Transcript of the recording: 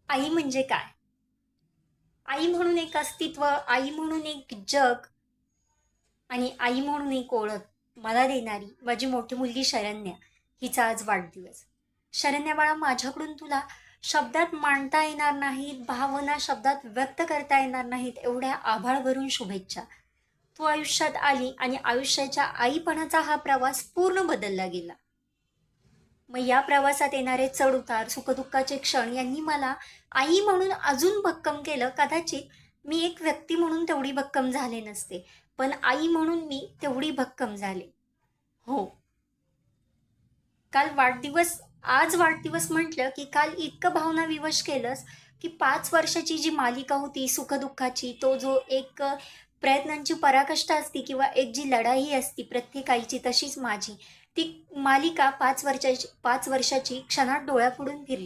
आई म्हणजे काय? आई म्हणून एक अस्तित्व, आई म्हणून एक जग आणि आई म्हणून एक ओळख मला देणारी माझी मोठी मुलगी शरण्या, हिचा आज वाढदिवस. शरण्या बाळा, माझ्याकडून तुला शब्दात मांडता येणार नाहीत, भावना शब्दात व्यक्त करता येणार नाहीत, एवढ्या आभाळ भरून शुभेच्छा. तू आयुष्यात आली आणि आयुष्याच्या आईपणाचा हा प्रवास पूर्ण बदलला गेला. मग या प्रवासात येणारे चढ-उतार, सुखदुःखाचे क्षण यांनी मला आई म्हणून अजून भक्कम केलं. कदाचित मी एक व्यक्ती म्हणून तेवढी भक्कम झाले नसते, पण आई म्हणून मी तेवढी भक्कम झाले. हो, काल वाढदिवस आज वाढदिवस म्हटलं, की काल इतकं भावनाविवश केलंस, की 5 वर्षाची जी मालिका होती सुख-दुःखाची, तो जो एक प्रयत्नांची पराकाष्ठा असते किंवा एक जी लढाई असती प्रत्येक आईची, तशीच माझी. ती मालिका 5 वर्षाची क्षणात डोळ्यापुढून फिरली.